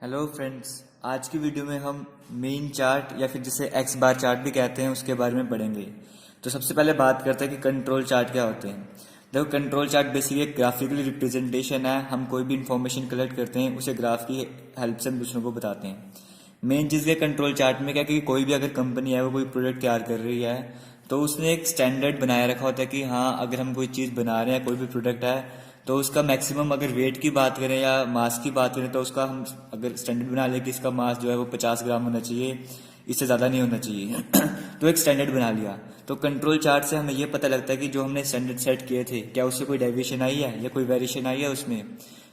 Hello friends. आज की video में हम मेन चार्ट या फिर जिसे एक्स बार चार्ट भी कहते हैं उसके बारे में पढ़ेंगे। तो सबसे पहले बात करते हैं कि कंट्रोल चार्ट क्या होते हैं। देखो, कंट्रोल चार्ट बेसिकली एक ग्राफिकली रिप्रेजेंटेशन है। हम कोई भी इंफॉर्मेशन कलेक्ट करते हैं उसे ग्राफ की हेल्प से हम दूसरों को बताते हैं। मेन चीज़ है कंट्रोल चार्ट में क्या कि कोई भी अगर कंपनी है वो कोई प्रोडक्ट तैयार कर रही है तो उसने एक स्टैंडर्ड बनाए रखा होता है कि हाँ, अगर हम कोई चीज़ बना रहे हैं, कोई भी प्रोडक्ट है, तो उसका मैक्सिमम अगर वेट की बात करें या मास की बात करें तो उसका हम अगर स्टैंडर्ड बना लें कि इसका मास जो है वो 50 ग्राम होना चाहिए, इससे ज़्यादा नहीं होना चाहिए। तो एक स्टैंडर्ड बना लिया। तो कंट्रोल चार्ट से हमें ये पता लगता है कि जो हमने स्टैंडर्ड सेट किए थे क्या उससे कोई डेविएशन आई है या कोई वेरिएशन आई है उसमें,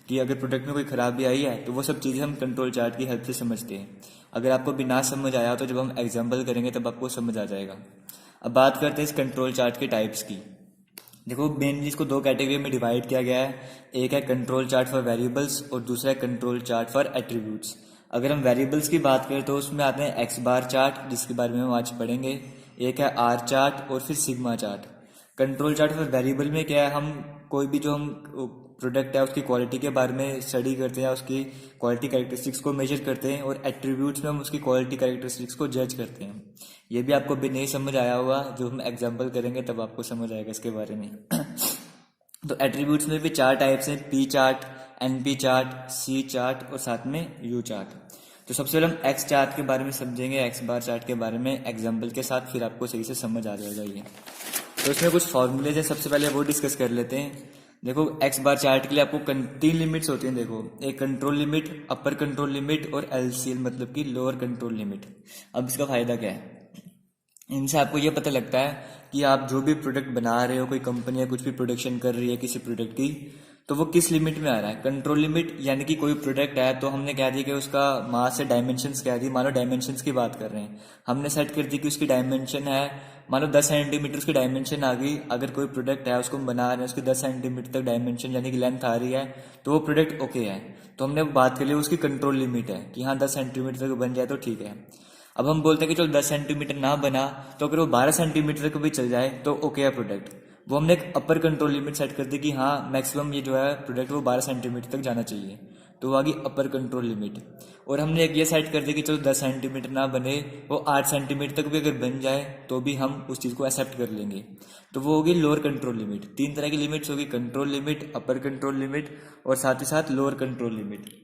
कि अगर प्रोडक्ट में कोई खराबी आई है तो वो सब चीज़ें हम कंट्रोल चार्ट की हेल्प से समझते हैं। अगर आपको भी ना समझ आया तो जब हम एग्जाम्पल करेंगे तब आपको समझ आ जाएगा। अब बात करते हैं इस कंट्रोल चार्ट के टाइप्स की। देखो, मेनली इसको दो कैटेगरी में डिवाइड किया गया है। एक है कंट्रोल चार्ट फॉर वेरिएबल्स और दूसरा है कंट्रोल चार्ट फॉर एट्रीब्यूट्स। अगर हम वेरिएबल्स की बात करें तो उसमें आते हैं एक्स बार चार्ट, जिसके बारे में हम आज पढ़ेंगे। एक है आर चार्ट और फिर sigma chart. Control chart for variable में क्या है, हम कोई भी जो हम प्रोडक्ट है उसकी क्वालिटी के बारे में स्टडी करते हैं, उसकी क्वालिटी कैरेक्टरिस्टिक्स को मेजर करते हैं, और एट्रीब्यूट्स में हम उसकी क्वालिटी कैरेक्टरिस्टिक्स को जज करते हैं। ये भी आपको भी नहीं समझ आया होगा, जो हम एग्जाम्पल करेंगे तब आपको समझ आएगा इसके बारे में। तो एट्रीब्यूट्स में भी चार टाइप्स हैं: P chart, N P chart, C chart और साथ में यू चार्ट। तो सबसे पहले हम एक्स चार्ट के बारे में समझेंगे, एक्स बार चार्ट के बारे में एग्जाम्पल के साथ, फिर आपको सही से समझ आ जाएगा ये। तो इसमें कुछ फॉर्मूलेज हैं, सबसे पहले वो डिस्कस कर लेते हैं। देखो, एक्स बार चार्ट के लिए आपको तीन लिमिट्स होती हैं। देखो, एक control limit, upper control limit और एलसीएल मतलब कि लोअर कंट्रोल लिमिट। अब इसका फायदा क्या है, इनसे आपको ये पता लगता है कि आप जो भी प्रोडक्ट बना रहे हो, कोई कंपनी या कुछ भी प्रोडक्शन कर रही है किसी प्रोडक्ट की, तो वो किस लिमिट में आ रहा है। कंट्रोल लिमिट यानी कि कोई प्रोडक्ट है तो हमने कह दिया कि उसका मास है, डायमेंशंस कह दी। मान लो डायमेंशंस की बात कर रहे हैं, हमने सेट कर दी कि उसकी डायमेंशन है, मान लो 10 सेंटीमीटर उसकी डायमेंशन आ गई। अगर कोई प्रोडक्ट है उसको हम बना रहे हैं, उसकी 10 सेंटीमीटर तक डायमेंशन यानी कि लेंथ आ रही है, तो वो प्रोडक्ट ओके है। तो हमने बात कर ली उसकी कंट्रोल लिमिट है कि हाँ 10 सेंटीमीटर तक बन जाए तो ठीक है। अब हम बोलते हैं कि चलो 10 सेंटीमीटर ना बना तो अगर वो 12 सेंटीमीटर तक भी चल जाए तो ओके है प्रोडक्ट। वो हमने एक अपर कंट्रोल लिमिट सेट कर दी कि हाँ मैक्सिमम ये जो है प्रोडक्ट वो 12 सेंटीमीटर तक जाना चाहिए, तो वो आ गई अपर कंट्रोल लिमिट। और हमने एक ये सेट कर दी कि चलो 10 सेंटीमीटर ना बने, वो 8 सेंटीमीटर तक भी अगर बन जाए तो भी हम उस चीज़ को एक्सेप्ट कर लेंगे, तो वो होगी लोअर कंट्रोल लिमिट। तीन तरह की लिमिट्स होगी: control limit, upper control limit और साथ ही साथ लोअर कंट्रोल लिमिट।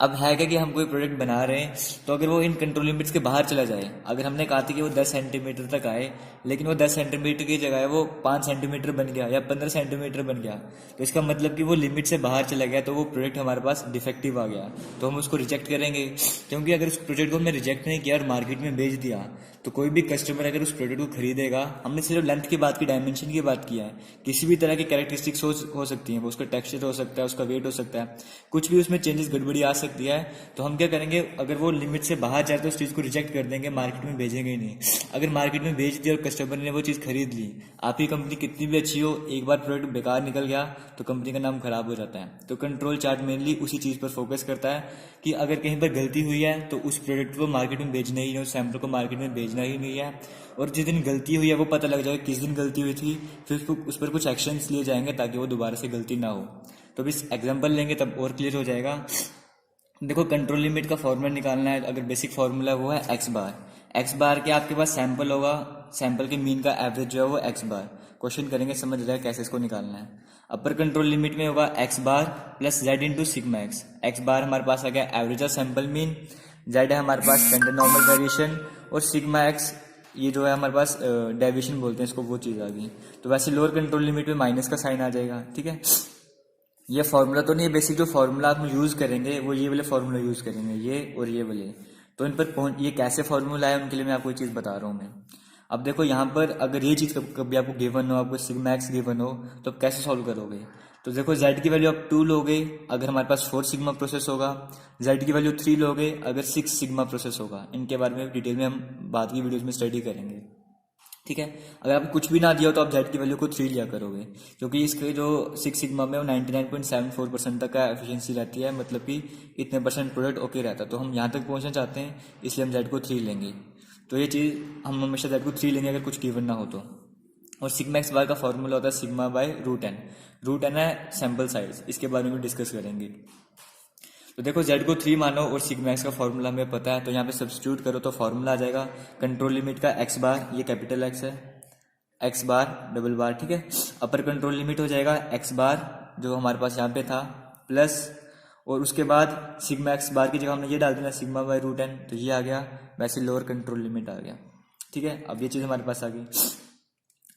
अब है क्या कि हम कोई प्रोडक्ट बना रहे हैं तो अगर वो इन कंट्रोल लिमिट्स के बाहर चला जाए, अगर हमने कहा था कि वो 10 सेंटीमीटर तक आए लेकिन वो 10 सेंटीमीटर की जगह वो 5 सेंटीमीटर बन गया या 15 सेंटीमीटर बन गया, तो इसका मतलब कि वो लिमिट से बाहर चला गया, तो वो प्रोडक्ट हमारे पास डिफेक्टिव आ गया, तो हम उसको रिजेक्ट करेंगे। क्योंकि अगर उस प्रोडक्ट को हमने रिजेक्ट नहीं किया और मार्केट में बेच दिया तो कोई भी कस्टमर अगर उस प्रोडक्ट को खरीदेगा, हमने सिर्फ लेंथ की बात की, डायमेंशन की बात किया है, किसी भी तरह की कैरेक्टरिस्टिक्स हो सकती हैं, वो उसका टेक्सचर हो सकता है, उसका वेट हो सकता है, कुछ भी उसमें चेंजेस गड़बड़ी आ सकती है। तो हम क्या करेंगे, अगर वो लिमिट से बाहर जाए तो उस चीज़ को रिजेक्ट कर देंगे, मार्केट में भेजेंगे ही नहीं। अगर मार्केट में भेज दिया और कस्टमर ने वो चीज़ खरीद ली, आपकी कंपनी कितनी भी अच्छी हो, एक बार प्रोडक्ट बेकार निकल गया तो कंपनी का नाम खराब हो जाता है। तो कंट्रोल चार्ट मेनली उसी चीज़ पर फोकस करता है कि अगर कहीं पर गलती हुई है तो उस प्रोडक्ट को मार्केट में भेजना ही नहीं, उस सैंपल को मार्केट में भेजना ही नहीं है। और जिस दिन गलती हुई है वो पता लग जाएगा किस दिन गलती हुई थी, फिर उस पर कुछ एक्शंस लिए जाएंगे ताकि वो दोबारा से गलती ना हो। तो इस एग्जाम्पल लेंगे तब और क्लियर हो जाएगा। देखो, कंट्रोल लिमिट का फॉर्मूला निकालना है, अगर बेसिक फॉर्मूला वो है एक्स बार। एक्स बार के आपके पास सैंपल होगा, सैंपल के मीन का एवरेज जो है वो एक्स बार। क्वेश्चन करेंगे समझ रहा है कैसे इसको निकालना है। अपर कंट्रोल लिमिट में होगा X bar plus Z into sigma X. X bar हमारे पास आ गया average of sample mean, Z है हमारे पास स्टैंडर्ड नॉर्मल वेरिएशन, और सिग्मा एक्स ये जो है हमारे पास डेविएशन बोलते हैं इसको, वो चीज़ आ गई। तो वैसे लोअर कंट्रोल लिमिट में माइनस का साइन आ जाएगा, ठीक है। ये फॉर्मूला तो नहीं है, बेसिक जो फॉर्मूला आप यूज़ करेंगे वो ये वाले फॉर्मूला यूज़ करेंगे, ये और ये वाले। तो इन पर पहुंच, ये कैसे फॉर्मूला है उनके लिए मैं आपको ये चीज़ बता रहा हूँ मैं। अब देखो, यहाँ पर अगर ये चीज़ कभी आपको गिवन हो, आपको सिग्मा एक्स गिवन हो, तो आप कैसे सॉल्व करोगे। तो देखो, जेड की वैल्यू आप 2 लोगे अगर हमारे पास 4 सिग्मा प्रोसेस होगा, जेड की वैल्यू 3 लोगे अगर 6 सिग्मा प्रोसेस होगा। इनके बारे में डिटेल में हम बाद की वीडियोज़ में स्टडी करेंगे, ठीक है। अगर आपको कुछ भी ना दिया हो तो आप जेड की वैल्यू को 3 लिया करोगे, क्योंकि इसके जो 6 सिग्मा में वो 99.74% तक का एफिशिएंसी रहती है, मतलब कि इतने परसेंट प्रोडक्ट ओके रहता है। तो हम यहाँ तक पहुँचना चाहते हैं, इसलिए हम जेड को 3 लेंगे। तो ये चीज़ हम हमेशा जेड को 3 लेंगे अगर कुछ गिवन ना हो तो। और सिग्मा एक्स बार का फॉर्मूला होता है sigma by root N. Root N है सैम्पल साइज, इसके बारे में डिस्कस करेंगे। तो देखो z को 3 मानो और सिग्मा एक्स का फॉर्मूला हमें पता है, तो यहाँ पे सब्स्टिट्यूट करो तो फॉर्मूला आ जाएगा कंट्रोल लिमिट का x बार, ये कैपिटल X है, x बार डबल बार, ठीक है। अपर कंट्रोल लिमिट हो जाएगा x बार जो हमारे पास यहाँ पे था प्लस, और उसके बाद सिग्मा एक्स बार की जगह हमने ये डाल देना सिग्मा बाय रूट एन, तो ये आ गया, वैसे लोअर कंट्रोल लिमिट आ गया, ठीक है। अब ये चीज़ हमारे पास आ गई।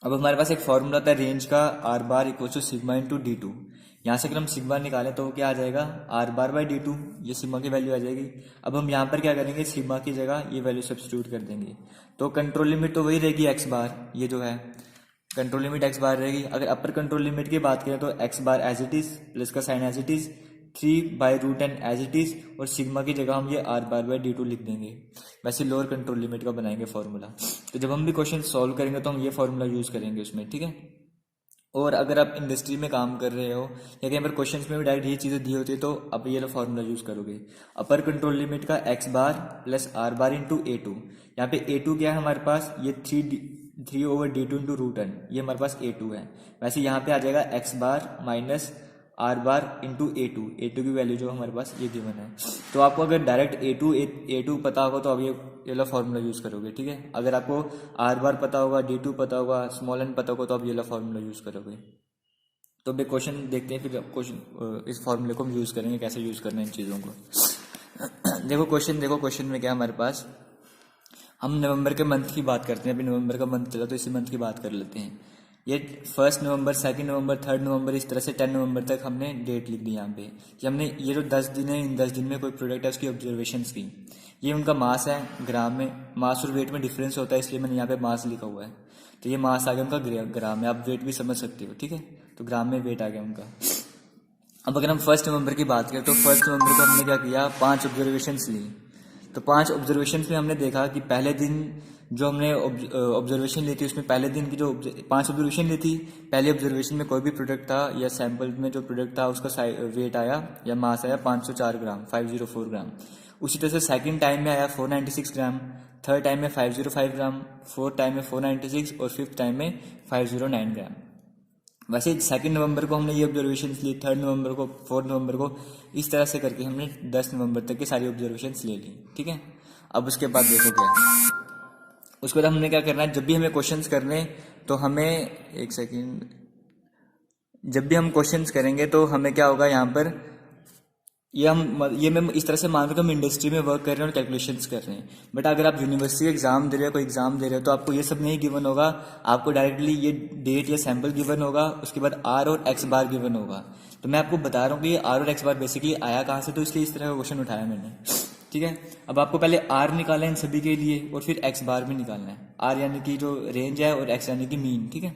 अब हमारे पास एक फॉर्मूला था रेंज का R bar equal to sigma into D two. यहाँ से अगर हम सिग्मा निकालें तो क्या आ जाएगा R bar by D two, ये सिग्मा की वैल्यू आ जाएगी। अब हम यहाँ पर क्या करेंगे, सिग्मा की जगह ये वैल्यू सब्स्टिट्यूट कर देंगे, तो कंट्रोल लिमिट तो वही रहेगी एक्स बार, ये जो है कंट्रोल लिमिट एक्स बार रहेगी। अगर अपर कंट्रोल लिमिट की बात करें तो X bar as it is, plus का sign as it is, 3 by root N as it is, और सिग्मा की जगह हम ये R bar by D two लिख देंगे। वैसे लोअर कंट्रोल लिमिट का बनाएंगे फॉर्मूला, तो जब हम भी क्वेश्चन सॉल्व करेंगे तो हम ये फॉर्मूला यूज करेंगे उसमें, ठीक है। और अगर आप इंडस्ट्री में काम कर रहे हो या कहीं पर क्वेश्चन में भी डायरेक्ट ये चीज़ें दी होती है तो आप ये फॉर्मूला यूज करोगे, अपर कंट्रोल लिमिट का X bar plus R bar into A two. यहाँ पे ए टू क्या है हमारे पास, ये 3 over D two into root N, ये हमारे पास ए टू है। वैसे यहाँ पे आ जाएगा X bar minus R bar into A two की वैल्यू जो हमारे पास ये गिवन है। तो आपको अगर डायरेक्ट ए टू पता होगा तो आप ये वाला फॉर्मूला यूज करोगे, ठीक है। अगर आपको आर बार पता होगा, डी टू पता होगा, स्मॉल एन पता होगा तो आप ये वाला फॉर्मूला यूज करोगे। तो अब क्वेश्चन देखते हैं, फिर क्वेश्चन इस फॉर्मूले को हम यूज करेंगे, कैसे यूज करना है इन चीज़ों को। देखो क्वेश्चन में क्या हमारे पास, हम नवंबर के मंथ की बात करते हैं, अभी नवंबर का मंथ चला तो इसी मंथ की बात कर लेते हैं। ये 1 नवंबर, 2 नवंबर, 3 नवंबर, इस तरह से 10 नवंबर तक हमने डेट लिख दी यहाँ पे कि हमने ये जो 10 दिन है, इन 10 दिन में कोई प्रोडक्ट है उसकी ऑब्जर्वेशंस की। ये उनका मास है, ग्राम में मास और वेट में डिफरेंस होता है, इसलिए मैंने यहाँ पे मास लिखा हुआ है। तो ये मास आ गया उनका ग्राम में, आप वेट भी समझ सकते हो, ठीक है। तो ग्राम में वेट आ गया उनका। अब अगर हम 1 नवंबर की बात करें तो 1 नवंबर को हमने क्या किया, 5 ऑब्जर्वेशंस ली। तो 5 ऑब्जर्वेशंस में हमने देखा कि पहले दिन जो हमने ऑब्जर्वेशन ली थी उसमें पहले दिन की जो 5 ऑब्जर्वेशन ली थी, पहले ऑब्जर्वेशन में कोई भी प्रोडक्ट था या सैंपल में जो प्रोडक्ट था उसका वेट आया या मास आया 504 ग्राम, 504 ग्राम। उसी तरह से सेकंड टाइम में आया 496 ग्राम, थर्ड टाइम में 505 ग्राम, फोर्थ टाइम में 496 और फिफ्थ टाइम में 509 ग्राम। वैसे 2 नवंबर को हमने ये ऑब्जर्वेशन ली, 3 नवंबर को, 4 नवंबर को, इस तरह से करके हमने 10 नवंबर तक की सारी ऑब्जर्वेशन ले ली, ठीक है। अब उसके बाद देखो क्या, उसके बाद हमने क्या करना है, जब भी हमें क्वेश्चंस करने तो हमें एक सेकंड, जब भी हम क्वेश्चंस करेंगे तो हमें क्या होगा यहाँ पर, मैं इस तरह से मान रहा हूँ कि हम इंडस्ट्री में वर्क कर रहे हैं और कैलकुलेशंस कर रहे हैं। बट अगर आप यूनिवर्सिटी एग्जाम दे रहे हो, कोई एग्जाम दे रहे हो, तो आपको ये सब नहीं गिवन होगा, आपको डायरेक्टली ये डेट या सैंपल गिवन होगा, उसके बाद आर और एक्स बार गिवन होगा। तो मैं आपको बता रहा हूँ कि ये आर और एक्स बार बेसिकली आया कहाँ से, तो इसलिए इस तरह का क्वेश्चन उठाया मैंने, ठीक है। अब आपको पहले आर निकालना है इन सभी के लिए और फिर एक्स बार भी निकालना है। आर यानी कि जो रेंज है और एक्स यानी कि मीन, ठीक है।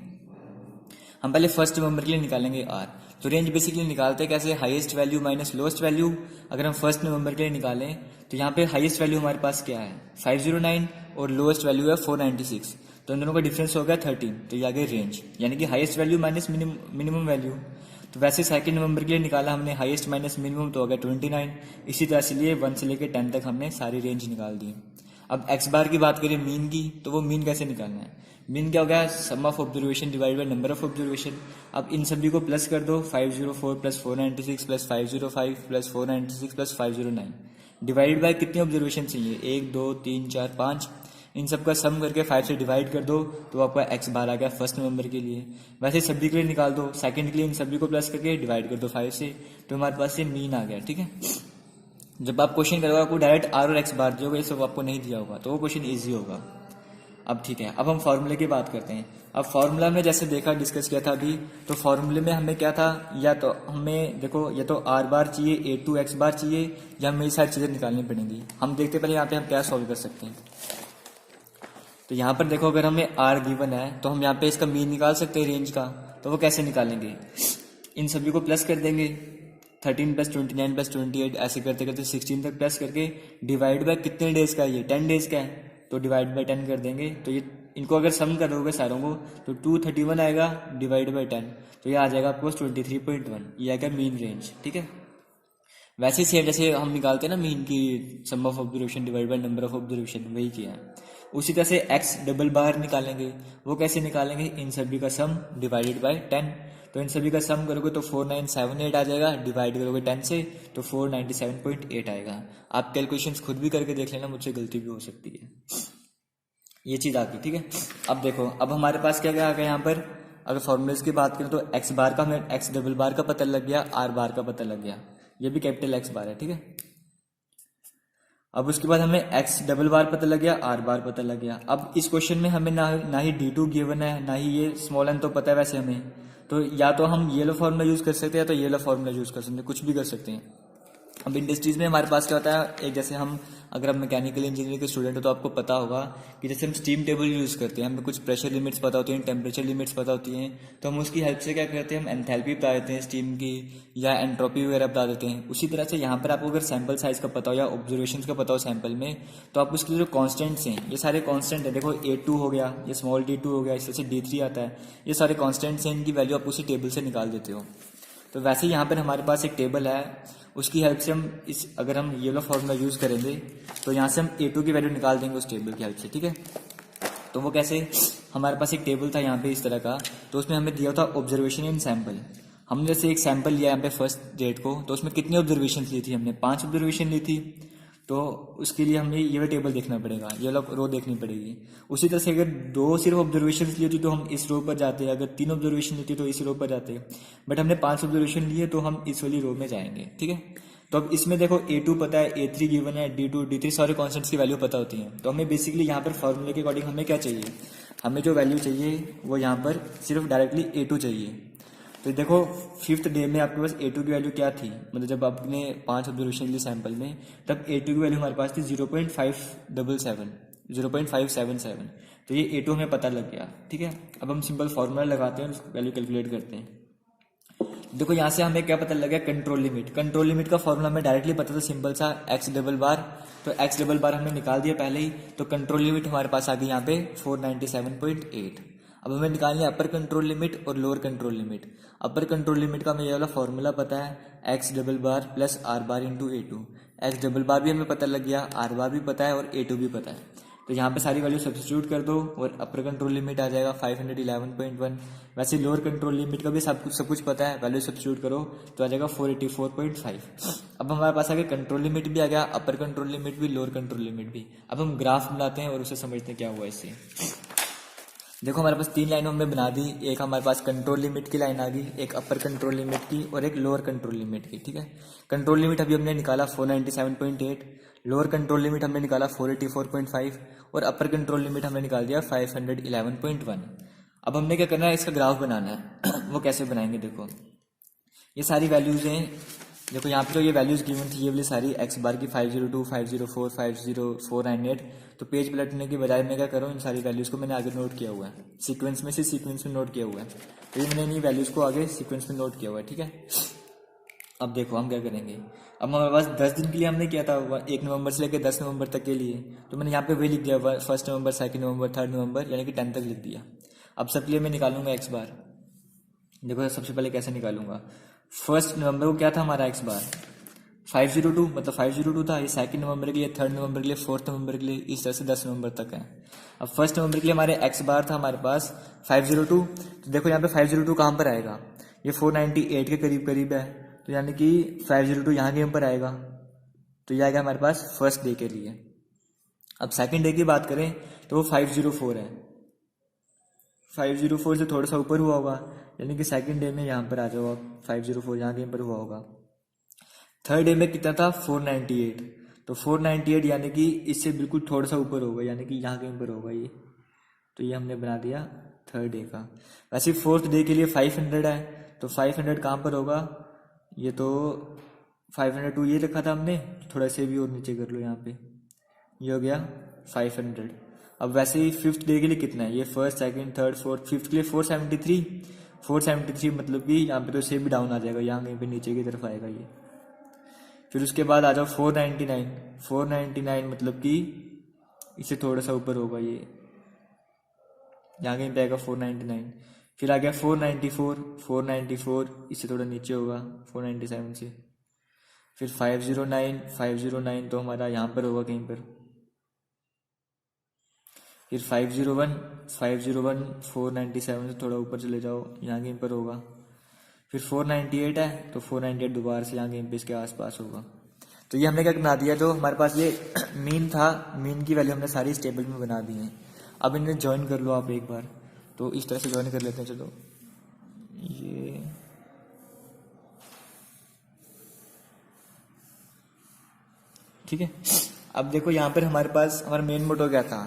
हम पहले 1 नवंबर के लिए निकालेंगे आर। तो रेंज बेसिकली निकालते हैं कैसे, highest value minus lowest value. अगर हम 1 नवंबर के लिए निकालें तो यहाँ पे हाईएस्ट वैल्यू हमारे पास क्या है 509 और लोएस्ट वैल्यू है 496, तो इन दोनों का डिफरेंस हो गया 13, तो ये आ गया रेंज, यानी कि highest value minus minimum value. तो वैसे 2 नवंबर के लिए निकाला हमने हाईएस्ट माइनस मिनिमम, तो हो गया 29। इसी तरह से लिए 1 से लेकर 10 तक हमने सारी रेंज निकाल दी। अब एक्स बार की बात करें मीन की, तो वो मीन कैसे निकालना है, मीन क्या हो गया, sum of observation divide by number of observation. अब इन सभी को प्लस कर दो, 504 plus 496 plus 505 plus 496 plus 509 divide by कितनी ऑब्जर्वेशन चाहिए, 1 2 3 4 5, इन सब का सम करके 5 से डिवाइड कर दो, तो आपका एक्स बार आ गया 1 नवंबर के लिए। वैसे सभी के लिए निकाल दो, सेकंड के लिए इन सभी को प्लस करके डिवाइड कर दो 5 से, तो हमारे पास ये मीन आ गया, ठीक है। जब आप क्वेश्चन करोगे आपको डायरेक्ट आर और एक्स बार दिया होगा, ये सब आपको नहीं दिया होगा, तो वो क्वेश्चन ईजी होगा। अब ठीक है, अब हम फॉर्मूले की बात करते हैं। अब फॉर्मूला में जैसे देखा, डिस्कस किया था अभी, तो फॉर्मूले में हमें क्या था, या तो हमें देखो या तो आर बार चाहिए, ए टू एक्स बार चाहिए, या हमें ये सारी चीजें निकालनी पड़ेंगी। हम देखते पहले यहाँ पे हम क्या सॉल्व कर सकते हैं। तो यहाँ पर देखो, अगर हमें आर गिवन है तो हम यहाँ पे इसका मीन निकाल सकते हैं रेंज का। तो वो कैसे निकालेंगे, इन सभी को प्लस कर देंगे, 13 प्लस 29 प्लस 28 ऐसे करते करते 16 तक प्लस करके डिवाइड बाय कितने डेज का है, ये 10 डेज का है, तो डिवाइड बाय 10 कर देंगे। तो ये इनको अगर सम करोगे सारों को तो 231 आएगा डिवाइड बाय 10, तो ये आ जाएगा आपको 23.1, ये आएगा मीन रेंज, ठीक है। वैसे सेम जैसे हम निकालते हैं ना मीन की, sum of observation divide by number of observation, वही किया है। उसी तरह से एक्स डबल बार निकालेंगे, वो कैसे निकालेंगे, इन सभी का सम डिवाइडेड बाय 10, तो इन सभी का सम करोगे तो 4978 आ जाएगा, डिवाइड करोगे 10 से तो 497.8 आएगा। आप कैलकुलेशंस खुद भी करके देख लेना, मुझसे गलती भी हो सकती है। ये चीज़ आ गई, ठीक है। अब देखो, अब हमारे पास क्या क्या आ गया यहाँ पर, अगर फॉर्मूलेज की बात करें तो एक्स बार का हमें एक्स डबल बार का पता लग गया, आर बार का पता लग गया, ये भी कैपिटल एक्स बार है, ठीक है। अब उसके बाद हमें एक्स डबल बार पता लग गया, आर बार पता लग गया। अब इस क्वेश्चन में हमें ना ही D2 गिवन है, ना ही ये स्मॉल एन तो पता है वैसे हमें, तो या तो हम ये लो फॉर्मूला यूज कर सकते हैं या तो ये लो फॉर्मूला यूज कर सकते हैं, कुछ भी कर सकते हैं। अब इंडस्ट्रीज में हमारे पास क्या होता है, एक जैसे हम अगर हम मैकेनिकल इंजीनियरिंग के स्टूडेंट हो तो आपको पता होगा कि जैसे हम स्टीम टेबल यूज़ करते हैं, हमें कुछ प्रेशर लिमिट्स पता होती हैं, टेम्परेचर लिमिट्स पता होती हैं, तो हम उसकी हेल्प से क्या करते हैं, हम एंथैल्पी बता देते हैं स्टीम की, या एंट्रोपी वगैरह बता देते हैं। उसी तरह से यहाँ पर आपको अगर सैम्पल साइज का पता हो या ऑब्जर्वेशन का पता हो सैम्पल में, तो आप उसके लिए जो कॉन्स्टेंट्स हैं, ये सारे कॉन्स्टेंट है, देखो A2 हो गया, ये स्मॉल d2 हो गया, इस तरह से D3 आता है, ये सारे कॉन्स्टेंट्स हैं, इनकी वैल्यू आप उसी टेबल से निकाल देते हो। तो वैसे ही यहाँ पर हमारे पास एक टेबल है, उसकी हेल्प से हम अगर हम ये वाला फॉर्मूला यूज़ करेंगे तो यहाँ से हम A2 की वैल्यू निकाल देंगे उस टेबल की हेल्प से, ठीक है। तो वो कैसे, हमारे पास एक टेबल था यहाँ पे इस तरह का, तो उसमें हमें दिया था ऑब्जर्वेशन इन सैंपल। हमने जैसे एक सैंपल लिया यहाँ पे फर्स्ट डेट को, तो उसमें कितनी ऑब्जर्वेशन ली थी हमने, 5 ऑब्जर्वेशन ली थी, तो उसके लिए हमें ये टेबल देखना पड़ेगा, ये वाला रो देखनी पड़ेगी। उसी तरह से अगर 2 सिर्फ ऑब्जर्वेशन ली होती तो हम इस रो पर जाते, अगर 3 ऑब्जर्वेशन लेती तो इस रो पर जाते, बट हमने 5 ऑब्जर्वेशन लिए तो हम इस वाली रो में जाएंगे, ठीक है। तो अब इसमें देखो A2 पता है, A3 गिवन है, D2 D3 सारे कॉन्स्टेंट्स की वैल्यू पता होती है। तो हमें बेसिकली यहाँ पर फॉर्मूले के अकॉर्डिंग हमें क्या चाहिए, हमें जो वैल्यू चाहिए वो यहाँ पर सिर्फ डायरेक्टली A2 चाहिए। तो देखो 5th डे में आपके पास A2 की वैल्यू क्या थी, मतलब जब आपने 5 ऑब्जर्वेशन ली सैंपल में, तब A2 की वैल्यू हमारे पास थी 0.577। तो ये A2 हमें पता लग गया, ठीक है। अब हम सिंपल फार्मूला लगाते हैं और वैल्यू कैलकुलेट करते हैं। देखो यहाँ से हमें क्या पता लग गया, कंट्रोल लिमिट। कंट्रोल लिमिट का फॉर्मूला हमें डायरेक्टली पता था, सिंपल सा एक्स डबल बार, तो एक्स डबल बार हमने निकाल दिया पहले ही, तो कंट्रोल लिमिट हमारे पास आ गई यहाँ पे 497.8। अब हमें निकालनी है अपर कंट्रोल लिमिट और lower control limit. Upper control limit का हमें ये वाला फॉर्मूला पता है, X double bar plus R bar into A2। X double bar भी हमें पता लग गया, आर बार भी पता है और A2 भी पता है। तो यहाँ पे सारी वैल्यू सब्स्टिट्यूट कर दो और अपर कंट्रोल लिमिट आ जाएगा 511.1। वैसे लोअर कंट्रोल लिमिट का भी सब कुछ पता है, वैल्यू सब्स्टिट्यूट करो तो आ जाएगा 484.5। अब हमारे पास आ गया कंट्रोल लिमिट भी आ गया, अपर कंट्रोल लिमिट भी, लोअर कंट्रोल लिमिट भी। अब हम ग्राफ बनाते हैं और उसे समझते हैं क्या हुआ इससे। देखो हमारे पास 3 लाइन हमने बना दी, एक हमारे पास कंट्रोल लिमिट की लाइन आ गई, एक अपर कंट्रोल लिमिट की और एक लोअर कंट्रोल लिमिट की, ठीक है। कंट्रोल लिमिट अभी हमने निकाला 497.8, लोअर कंट्रोल लिमिट हमने निकाला 484.5 और अपर कंट्रोल लिमिट हमने निकाल दिया 511.1। अब हमने क्या करना है, इसका ग्राफ बनाना है। वो कैसे बनाएंगे, देखो ये सारी वैल्यूज हैं, देखो यहाँ पे तो ये वैल्यूज गिवन थी, ये वाली सारी एक्स बार की 502, 504, 50498। तो पेज पलटने के बजाय मैं क्या करूँ, इन सारी वैल्यूज को मैंने आगे नोट किया हुआ है, सीक्वेंस में से सीक्वेंस में नोट किया हुआ है। तो ये मैंने इन वैल्यूज को आगे सीक्वेंस में नोट किया हुआ है, ठीक है। अब देखो हम क्या करेंगे, अब हमारे पास 10 दिन के लिए हमने किया था 1 नवंबर से लेकर 10 नवंबर तक के लिए, तो मैंने यहाँ पे वही लिख दिया 1 नवंबर, 2 नवंबर, 3 नवंबर यानी कि 10 तक लिख दिया। अब सबके लिए मैं निकालूंगा एक्स बार। देखो सबसे पहले कैसे निकालूंगा, 1 नवंबर को क्या था हमारा एक्स बार 502, मतलब 502 था। ये 2 नवंबर के लिए, 3 नवंबर के लिए, 4 नवंबर के लिए, इस तरह से 10 नवंबर तक है। अब 1 नवंबर के लिए हमारे एक्स बार था हमारे पास 502। तो देखो यहाँ पे 502 कहाँ पर आएगा, ये 498 के करीब करीब है, तो यानी कि 502 यहाँ के ऊपर आएगा, तो ये आएगा हमारे पास फर्स्ट डे के लिए। अब सेकंड डे की बात करें तो वो 504 है, 504 से थोड़ा सा ऊपर हुआ होगा, यानी कि सेकंड डे में यहाँ पर आ जाओ आप, 504 यहाँ के ऊपर हुआ होगा। थर्ड डे में कितना था 498, तो 498 यानी कि इससे बिल्कुल थोड़ा सा ऊपर होगा, यानी कि यहाँ के ऊपर होगा ये, तो ये हमने बना दिया थर्ड डे का। वैसे फोर्थ डे के लिए 500 है, तो 500 कहाँ पर होगा, ये तो 502 ये रखा था हमने, थोड़ा से भी और नीचे कर लो यहाँ पे, ये हो गया 500। अब वैसे ही फिफ्थ डे के लिए कितना है, ये first second third fourth, fifth के लिए 473 मतलब कि यहाँ पे तो से भी डाउन आ जाएगा, यहाँ कहीं पे नीचे की तरफ आएगा ये। फिर उसके बाद आ जाओ 499 मतलब कि इससे थोड़ा सा ऊपर होगा ये, यहाँ कहीं पे आएगा 499। फिर आ गया 494 इससे थोड़ा नीचे होगा 497 से। फिर 509 तो हमारा यहाँ पर होगा कहीं पर। फिर 501 497 से थोड़ा ऊपर चले जाओ, यहाँ कहीं पर होगा। फिर 498 है तो 498 दोबारा से यहाँ गेम पे इसके आसपास होगा। तो ये हमने क्या बना दिया, जो हमारे पास ये मीन था, मीन की वैल्यू हमने सारी इस टेबल में बना दी है। अब इन्हें ज्वाइन कर लो आप एक बार, तो इस तरह से ज्वाइन कर लेते हैं। चलो ये ठीक है। अब देखो यहाँ पर हमारे पास हमारा मेन मोटो क्या था।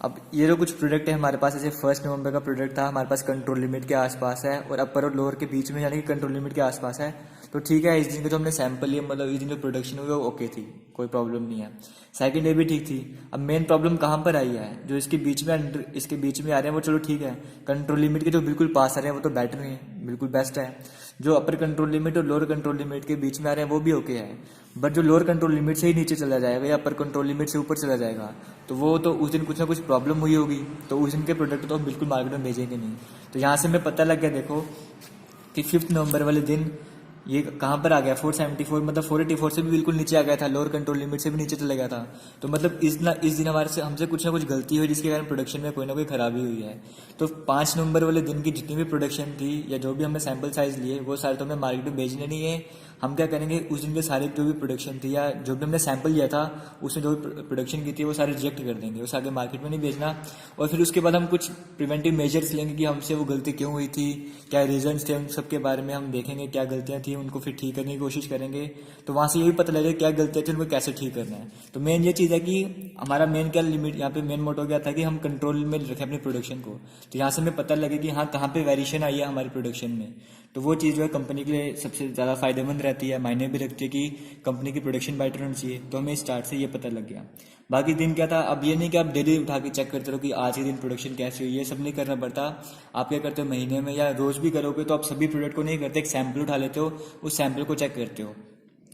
अब ये जो कुछ प्रोडक्ट है हमारे पास, जैसे 1 नवंबर का प्रोडक्ट था हमारे पास कंट्रोल लिमिट के आसपास है और अपर और लोअर के बीच में, यानी कि कंट्रोल लिमिट के आसपास है। तो ठीक है, इस दिन का जो हमने सैंपल लिया, मतलब इस दिन जो प्रोडक्शन हुई वो ओके थी, कोई प्रॉब्लम नहीं है। सेकंड डे भी ठीक थी। अब मेन प्रॉब्लम कहाँ पर आई है, जो इसके बीच में इसके बीच में आ रहे हैं वो चलो ठीक है, कंट्रोल लिमिट के जो बिल्कुल पास आ रहे हैं वो तो बेटर है, बिल्कुल बेस्ट है। जो अपर कंट्रोल लिमिट और लोअर कंट्रोल लिमिट के बीच में आ रहे हैं वो भी ओके है, बट जो लोअर कंट्रोल लिमिट से ही नीचे चला जाएगा या अपर कंट्रोल लिमिट से ऊपर चला जाएगा तो वो तो उस दिन कुछ ना कुछ प्रॉब्लम हुई होगी, तो उस दिन के प्रोडक्ट तो बिल्कुल मार्केट में भेजेंगे नहीं। तो यहाँ से हमें पता लग गया देखो कि 5 नवंबर वाले दिन ये कहाँ पर आ गया, 474, मतलब 484 से भी बिल्कुल नीचे आ गया था, लोअर कंट्रोल लिमिट से भी नीचे चला गया था। तो मतलब इस दिन हमारे से हमसे कुछ ना कुछ गलती हुई जिसके कारण प्रोडक्शन में कोई ना कोई खराबी हुई है। तो 5 नवंबर वाले दिन की जितनी भी प्रोडक्शन थी या जो भी हमने सैंपल साइज लिए वो सारे तो हमें मार्केट में भेजने नहीं है। हम क्या करेंगे, उस दिन के सारे जो भी प्रोडक्शन थी या जो भी हमने सैंपल लिया था उसमें जो भी प्रोडक्शन की थी वो सारे रिजेक्ट कर देंगे, उसे आगे मार्केट में नहीं भेजना। और फिर उसके बाद हम कुछ प्रिवेंटिव मेजर्स लेंगे कि हमसे वो गलती क्यों हुई थी, क्या रीजंस थे, उन सब के बारे में हम देखेंगे, क्या गलतियां थी उनको फिर ठीक करने की कोशिश करेंगे। तो वहाँ से ये भी पता लगेगा क्या गलतियां थी, उनको कैसे ठीक करना है। तो मेन ये चीज़ है कि हमारा मेन क्या लिमिट, यहाँ पे मेन मोटो क्या था कि हम कंट्रोल में रखें अपने प्रोडक्शन को। तो यहाँ से हमें पता लगे कि हाँ कहाँ पे वेरिएशन आई है हमारे प्रोडक्शन में। तो वो चीज़ जो है कंपनी के लिए सबसे ज़्यादा फायदेमंद रहती है, मायने भी रखती है कि कंपनी की प्रोडक्शन बेटर होनी चाहिए। तो हमें स्टार्ट से ये पता लग गया। बाकी दिन क्या था, अब ये नहीं कि आप डेली उठा के चेक करते रहो कि आज के दिन प्रोडक्शन कैसी हुई, ये सब नहीं करना पड़ता। आप क्या करते हो, महीने में या रोज भी करोगे तो आप सभी प्रोडक्ट को नहीं करते, एक सैंपल उठा लेते हो, उस सैंपल को चेक करते हो।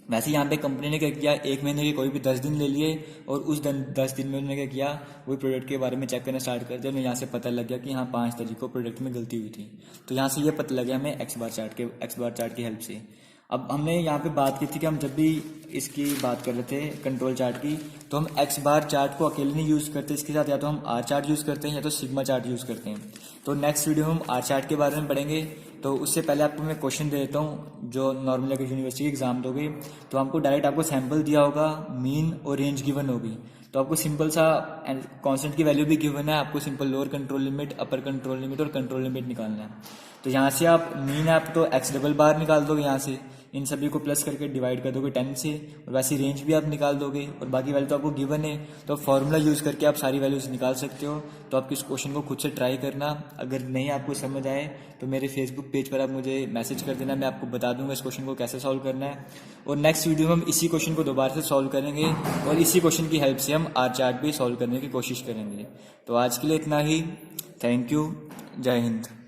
वैसे यहाँ पे कंपनी ने क्या किया, 1 महीने के कोई भी 10 दिन ले लिए और उस 10 दिन में उन्होंने क्या किया, वही प्रोडक्ट के बारे में चेक करना स्टार्ट कर दिया। उन्हें यहाँ से पता लग गया कि हाँ 5 तारीख को प्रोडक्ट में गलती हुई थी। तो यहाँ से ये पता लग गया हमें एक्स बार चार्ट की हेल्प से। अब हमने यहाँ पे बात की थी कि हम जब भी इसकी बात कर रहे थे कंट्रोल चार्ट की, तो हम एक्स बार चार्ट को अकेले नहीं यूज़ करते, इसके साथ या तो हम आर चार्ट यूज़ करते हैं या तो सिग्मा चार्ट यूज़ करते हैं। तो नेक्स्ट वीडियो में हम आर चार्ट के बारे में पढ़ेंगे। तो उससे पहले आपको मैं क्वेश्चन दे देता हूँ, जो नॉर्मली अगर यूनिवर्सिटी की एग्जाम दोगे तो हमको डायरेक्ट आपको सैंपल दिया होगा, मीन और रेंज गिवन होगी। तो आपको सिंपल सा कांस्टेंट की वैल्यू भी गिवन है, आपको simple lower control limit, upper control limit और कंट्रोल लिमिट निकालना है। तो यहाँ से आप मीन ऐप तो एक्स डबल बार निकाल दोगे, यहाँ से इन सभी को प्लस करके डिवाइड कर दोगे 10 से, और वैसी रेंज भी आप निकाल दोगे और बाकी वैल्यू तो आपको गिवन है। तो फॉर्मूला यूज़ करके आप सारी वैल्यूज निकाल सकते हो। तो आप इस क्वेश्चन को खुद से ट्राई करना। अगर नहीं आपको समझ आए तो मेरे फेसबुक पेज पर आप मुझे मैसेज कर देना, मैं आपको बता दूंगा इस क्वेश्चन को कैसे सॉल्व करना है। और नेक्स्ट वीडियो में हम इसी क्वेश्चन को दोबारा से सॉल्व करेंगे और इसी क्वेश्चन की हेल्प से हम आर चार्ट भी सॉल्व करने की कोशिश करेंगे। तो आज के लिए इतना ही। Thank you. जय हिंद।